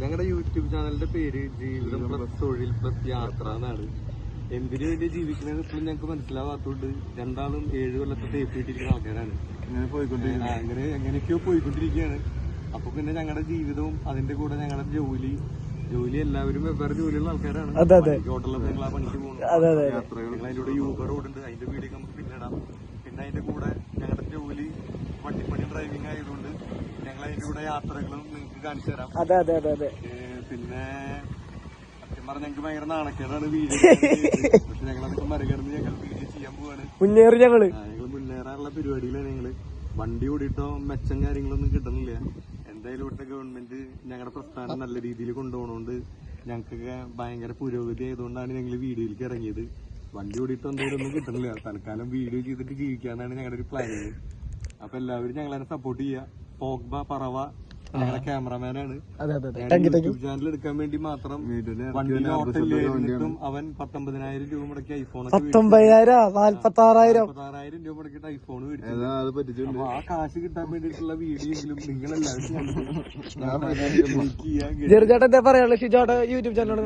ഞങ്ങളുടെ യൂട്യൂബ് ചാനലിന്റെ പേര് ജീവിതം പ്ലസ് തൊഴിൽ പ്ലസ് യാത്ര എന്നാണ്. എന്തിനു വേണ്ടി ജീവിക്കുന്നത് ഇപ്പോഴും ഞങ്ങൾക്ക് മനസ്സിലാവാത്തോണ്ട് രണ്ടാളും 7 കൊല്ലത്തെ തേപ്പിട്ടിരിക്കുന്ന ആൾക്കാരാണ്. അങ്ങനെ എങ്ങനെയൊക്കെയോ പോയിക്കൊണ്ടിരിക്കുകയാണ്. അപ്പൊ പിന്നെ ഞങ്ങളുടെ ജീവിതവും അതിന്റെ കൂടെ ഞങ്ങളുടെ ജോലി എല്ലാവരും വെവ്വേറെ ജോലിയുള്ള ആൾക്കാരാണ്. ഹോട്ടലിലൊക്കെ ഞങ്ങൾ ആ പണിക്ക് പോകുന്നു. ഞങ്ങൾ അതിലൂടെ യൂബർ ഓടുണ്ട്. അതിന്റെ വീഡിയോ നമുക്ക് പിന്നെ ഇടാം. പിന്നെ അതിന്റെ കൂടെ ഞങ്ങളുടെ ജോലി വണ്ടിപ്പണി ഡ്രൈവിംഗ് ആയതുകൊണ്ട് ഞങ്ങൾ അതിന്റെ കൂടെ യാത്രകളും നിങ്ങൾക്ക് കാണിച്ചു തരാം. പിന്നെ സത്യം പറഞ്ഞാൽ ഞങ്ങൾക്ക് ഭയങ്കര നാണക്കേടാണ് വീഡിയോ. പക്ഷെ ഞങ്ങളതൊക്കെ മറികടന്ന് ഞങ്ങൾ വീഡിയോ ചെയ്യാൻ പോവാണ്. ഞങ്ങൾ മുന്നേറാനുള്ള പരിപാടിയിലാണ്. ഞങ്ങള് വണ്ടി ഓടിയിട്ടോ മെച്ചം കാര്യങ്ങളൊന്നും കിട്ടുന്നില്ല. എന്തായാലും ഇവിടുത്തെ ഗവൺമെന്റ് ഞങ്ങളുടെ പ്രസ്ഥാനം നല്ല രീതിയിൽ കൊണ്ടുപോകണോണ്ട് ഞങ്ങൾക്കൊക്കെ ഭയങ്കര പുരോഗതി ആയതുകൊണ്ടാണ് ഞങ്ങൾ വീഡിയോയിലേക്ക് ഇറങ്ങിയത്. വണ്ടി ഓടിയിട്ടോ എന്തായാലും ഒന്നും കിട്ടുന്നില്ല. തൽക്കാലം വീഡിയോ ചെയ്തിട്ട് ജീവിക്കാന്നാണ് ഞങ്ങളുടെ ഒരു പ്ലാനിങ്. അപ്പൊ എല്ലാവരും ഞങ്ങളെ സപ്പോർട്ട് ചെയ്യുക. പോഗ്ബ പറവ ഞങ്ങളുടെ ക്യാമറമാനാണ്. യൂട്യൂബ് ചാനൽ എടുക്കാൻ വേണ്ടി മാത്രം വണ്ടിയിൽ ഓട്ടം അവൻ 19,000 രൂപ മുടക്കി ഐഫോൺ 46,000 രൂപ മുടക്കിയിട്ട് ഐഫോൺ മേടിച്ചു. അപ്പൊ ആ കാശ് കിട്ടാൻ വേണ്ടിയിട്ടുള്ള വീഡിയോ എങ്കിലും നിങ്ങളെല്ലാവരും യൂട്യൂബ് ചാനൽ